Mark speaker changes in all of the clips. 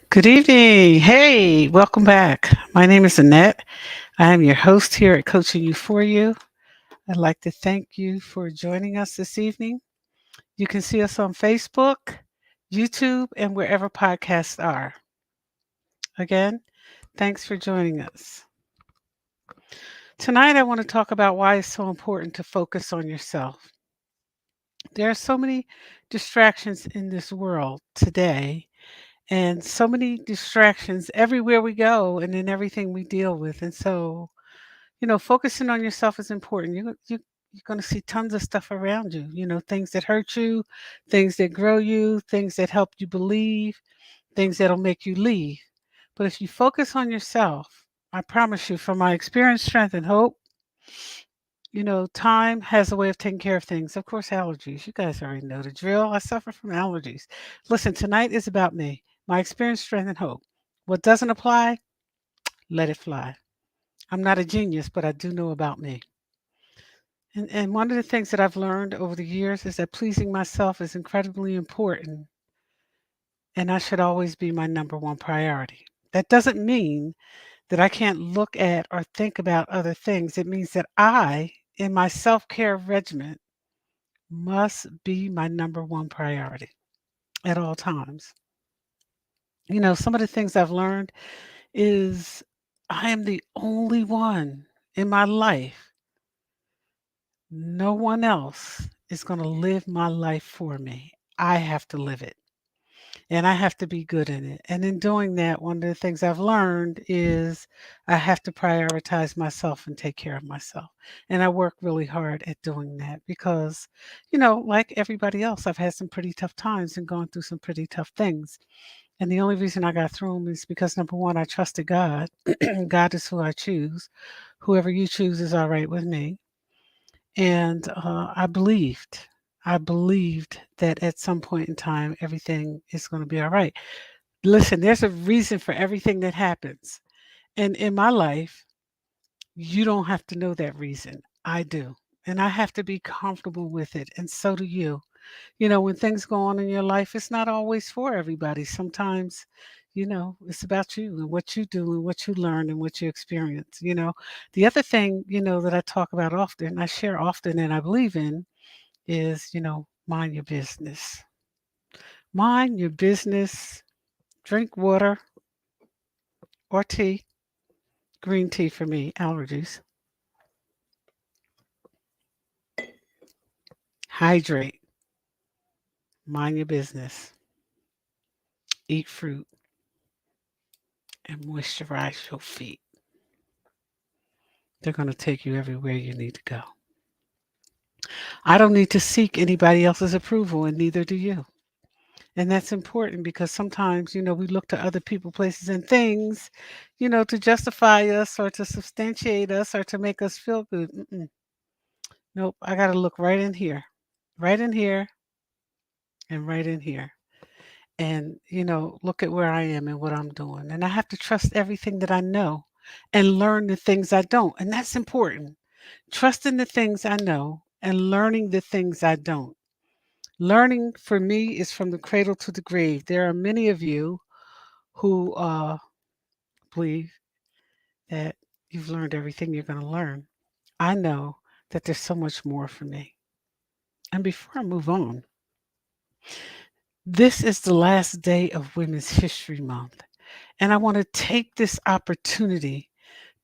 Speaker 1: Good evening. Hey, welcome back. My name is Annette. I am your host here at CoachingU4U. I'd like to thank you for joining us this evening. You can see us on Facebook, YouTube, and wherever podcasts are. Again, thanks for joining us. Tonight, I want to talk about why it's so important to focus on yourself. There are so many distractions in this world today, and so many distractions everywhere we go and in everything we deal with. And so, focusing on yourself is important. You're going to see tons of stuff around you, things that hurt you, things that grow you, things that help you believe, things that'll make you leave. But if you focus on yourself, I promise you, from my experience, strength, and hope, time has a way of taking care of things. Of course, allergies. You guys already know the drill. I suffer from allergies. Listen, tonight is about me, my experience, strength, and hope. What doesn't apply, let it fly. I'm not a genius, but I do know about me. And one of the things that I've learned over the years is that pleasing myself is incredibly important, and I should always be my number one priority. That doesn't mean that I can't look at or think about other things. It means that I, in my self care regimen, must be my number one priority at all times. Some of the things I've learned is I am the only one in my life. No one else is going to live my life for me. I have to live it and I have to be good in it. And in doing that, one of the things I've learned is I have to prioritize myself and take care of myself. And I work really hard at doing that because, like everybody else, I've had some pretty tough times and gone through some pretty tough things. And the only reason I got through them is because number one, I trusted God. God is who I choose. Whoever you choose is all right with me. And I believed. I believed that at some point in time, everything is going to be all right. Listen, there's a reason for everything that happens. And in my life, you don't have to know that reason. I do. And I have to be comfortable with it. And so do you. When things go on in your life, it's not always for everybody. Sometimes, it's about you and what you do and what you learn and what you experience. The other thing, that I talk about often, I share often, and I believe in is, mind your business. Mind your business. Drink water or tea, green tea for me, allergies. Hydrate. Mind your business. Eat fruit and moisturize your feet. They're going to take you everywhere you need to go. I don't need to seek anybody else's approval, and neither do you. And that's important because sometimes, we look to other people, places, and things, to justify us or to substantiate us or to make us feel good. Nope. I got to look right in here, and right in here. And, look at where I am and what I'm doing. And I have to trust everything that I know and learn the things I don't. And that's important. Trusting the things I know and learning the things I don't. Learning for me is from the cradle to the grave. There are many of you who believe that you've learned everything you're going to learn. I know that there's so much more for me. And before I move on, this is the last day of Women's History Month. And I want to take this opportunity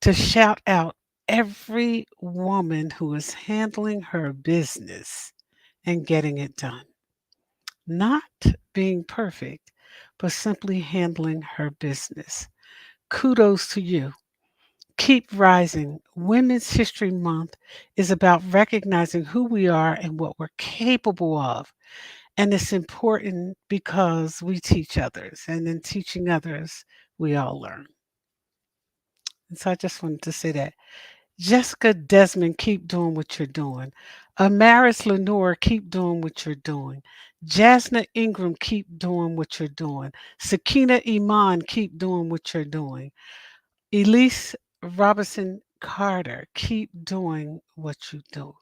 Speaker 1: to shout out every woman who is handling her business and getting it done. Not being perfect, but simply handling her business. Kudos to you. Keep rising. Women's History Month is about recognizing who we are and what we're capable of. And it's important because we teach others, and in teaching others, we all learn. And so I just wanted to say that. Jessica Desmond, keep doing what you're doing. Amaris Lenore, keep doing what you're doing. Jasna Ingram, keep doing what you're doing. Sakina Iman, keep doing what you're doing. Elise Robinson Carter, keep doing what you do.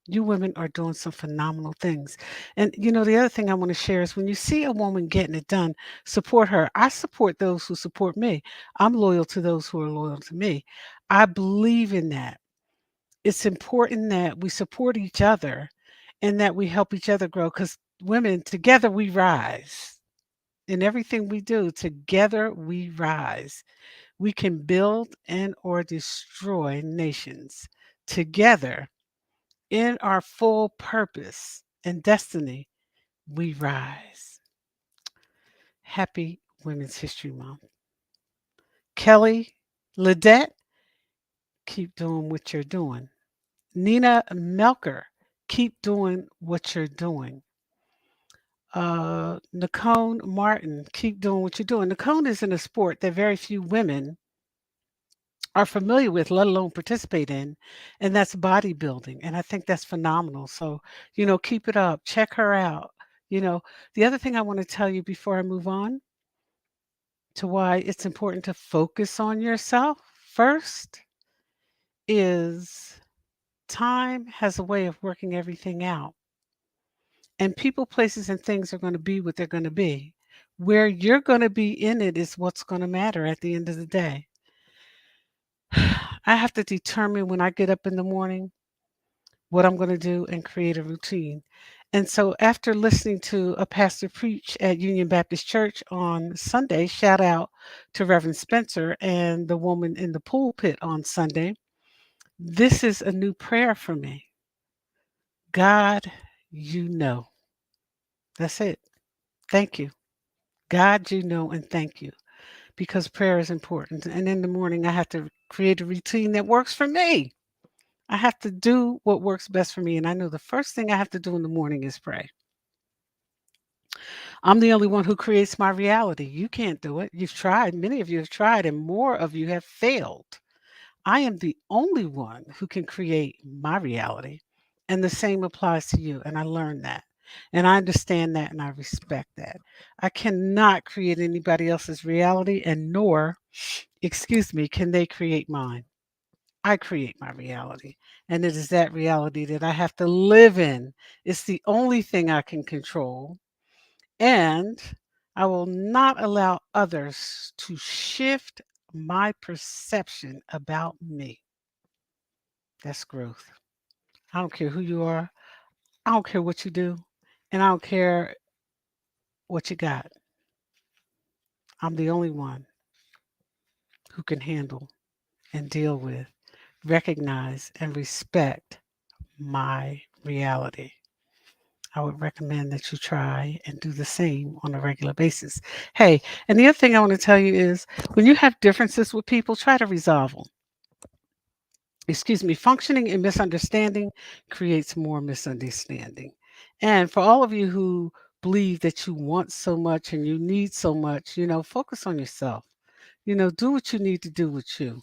Speaker 1: You women are doing some phenomenal things. And the other thing I want to share is when you see a woman getting it done, support her. I support those who support me. I'm loyal to those who are loyal to me. I believe in that. It's important that we support each other and that we help each other grow because women, together we rise. In everything we do, together we rise. We can build and or destroy nations. Together, in our full purpose and destiny, we rise. Happy Women's History Month. Kelly Ledette, keep doing what you're doing. Nina Melker, keep doing what you're doing. Nicole Martin, keep doing what you're doing. Nicole is in a sport that very few women are familiar with, let alone participate in, and that's bodybuilding. And I think that's phenomenal. So, keep it up. Check her out. You know, the other thing I want to tell you before I move on to why it's important to focus on yourself first is time has a way of working everything out. And people, places, and things are going to be what they're going to be. Where you're going to be in it is what's going to matter at the end of the day. I have to determine when I get up in the morning what I'm going to do and create a routine. And so, after listening to a pastor preach at Union Baptist Church on Sunday, shout out to Reverend Spencer and the woman in the pulpit on Sunday, this is a new prayer for me. God, you know. That's it. Thank you. God, you know, and thank you because prayer is important. And in the morning, I have to create a routine that works for me. I have to do what works best for me. And I know the first thing I have to do in the morning is pray. I'm the only one who creates my reality. You can't do it. You've tried. Many of you have tried, and more of you have failed. I am the only one who can create my reality. And the same applies to you. And I learned that. And I understand that and I respect that. I cannot create anybody else's reality, and nor, excuse me, can they create mine. I create my reality. And it is that reality that I have to live in. It's the only thing I can control. And I will not allow others to shift my perception about me. That's growth. I don't care who you are. I don't care what you do. And I don't care what you got. I'm the only one who can handle and deal with, recognize, and respect my reality. I would recommend that you try and do the same on a regular basis. Hey, and the other thing I want to tell you is when you have differences with people, try to resolve them. Excuse me, functioning in misunderstanding creates more misunderstanding. And for all of you who believe that you want so much and you need so much, focus on yourself. Do what you need to do with you.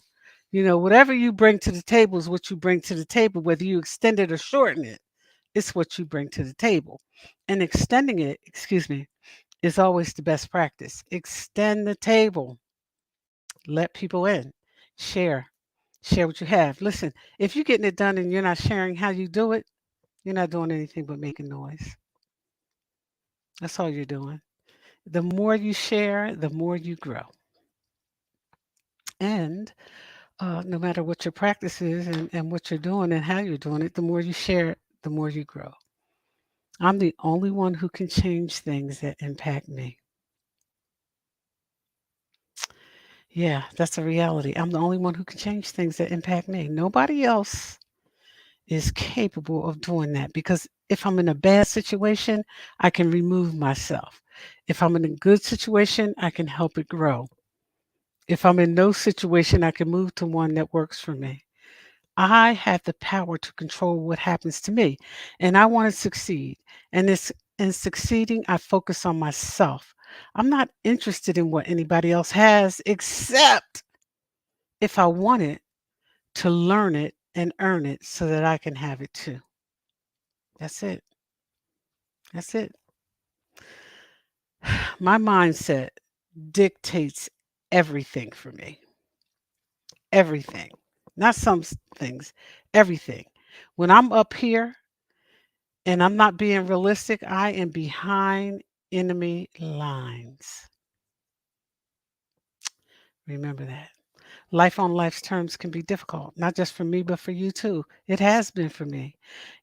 Speaker 1: Whatever you bring to the table is what you bring to the table, whether you extend it or shorten it. It's what you bring to the table. And extending it, excuse me, is always the best practice. Extend the table. Let people in. Share. Share what you have. Listen, if you're getting it done and you're not sharing how you do it, you're not doing anything but making noise. That's all you're doing. The more you share, the more you grow. And no matter what your practice is and what you're doing and how you're doing it, the more you share, the more you grow. I'm the only one who can change things that impact me. Yeah, that's a reality. I'm the only one who can change things that impact me. Nobody else is capable of doing that because if I'm in a bad situation, I can remove myself. If I'm in a good situation, I can help it grow. If I'm in no situation, I can move to one that works for me. I have the power to control what happens to me, and I want to succeed. And it's in succeeding, I focus on myself. I'm not interested in what anybody else has, except if I want it, to learn it and earn it so that I can have it too. That's it. That's it. My mindset dictates everything for me. Everything. Not some things, everything. When I'm up here, And I'm not being realistic. I am behind enemy lines. Remember that. Life on life's terms can be difficult, not just for me, but for you too. It has been for me.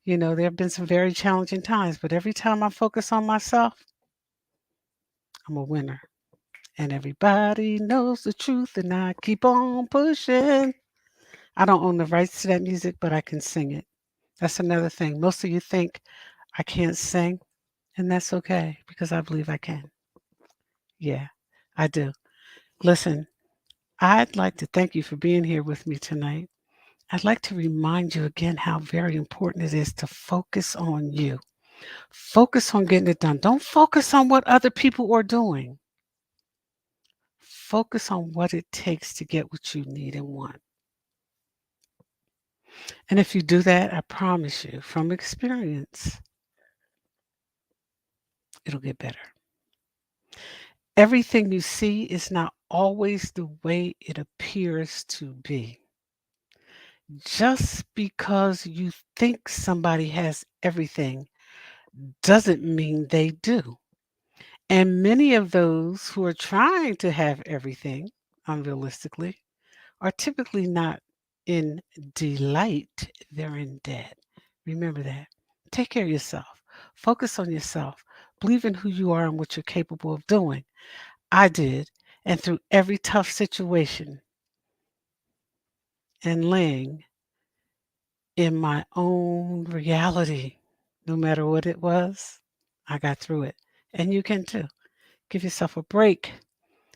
Speaker 1: There have been some very challenging times, but every time I focus on myself, I'm a winner. And everybody knows the truth, and I keep on pushing. I don't own the rights to that music, but I can sing it. That's another thing. Most of you think I can't sing, and that's okay because I believe I can. Yeah, I do. Listen, I'd like to thank you for being here with me tonight. I'd like to remind you again how very important it is to focus on you. Focus on getting it done. Don't focus on what other people are doing. Focus on what it takes to get what you need and want. And if you do that, I promise you from experience, it'll get better. Everything you see is not always the way it appears to be. Just because you think somebody has everything doesn't mean they do. And many of those who are trying to have everything, unrealistically, are typically not in delight, they're in debt. Remember that. Take care of yourself. Focus on yourself. Believe in who you are and what you're capable of doing. I did. And through every tough situation and laying in my own reality, no matter what it was, I got through it. And you can too. Give yourself a break.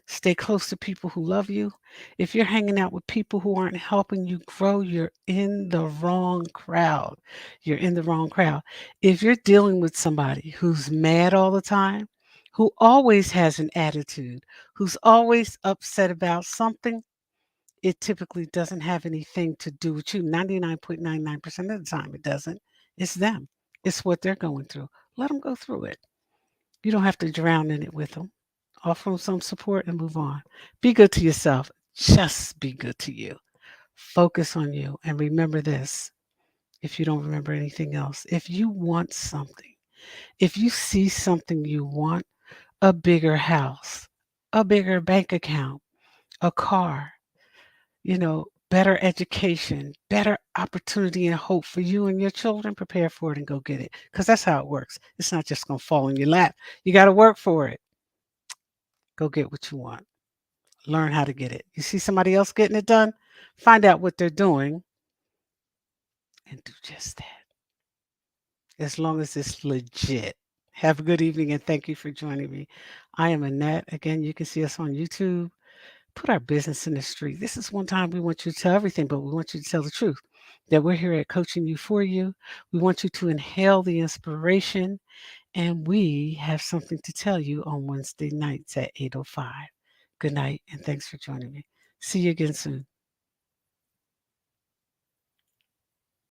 Speaker 1: Stay close to people who love you. If you're hanging out with people who aren't helping you grow, you're in the wrong crowd. You're in the wrong crowd. If you're dealing with somebody who's mad all the time, who always has an attitude, who's always upset about something, it typically doesn't have anything to do with you. 99.99% of the time, it doesn't. It's them. It's what they're going through. Let them go through it. You don't have to drown in it with them. Offer them some support and move on. Be good to yourself. Just be good to you. Focus on you. And remember this if you don't remember anything else. If you want something, if you see something you want, a bigger house, a bigger bank account, a car, better education, better opportunity and hope for you and your children, prepare for it and go get it. Because that's how it works. It's not just going to fall in your lap. You got to work for it. Go get what you want. Learn how to get it. You see somebody else getting it done? Find out what they're doing and do just that. As long as it's legit. Have a good evening and thank you for joining me. I am Annette. Again, you can see us on YouTube. Put our business in the street. This is one time we want you to tell everything, but we want you to tell the truth. That we're here at CoachingU4U. We want you to inhale the inspiration, and we have something to tell you on Wednesday nights at 8:05. Good night, and thanks for joining me. See you again soon.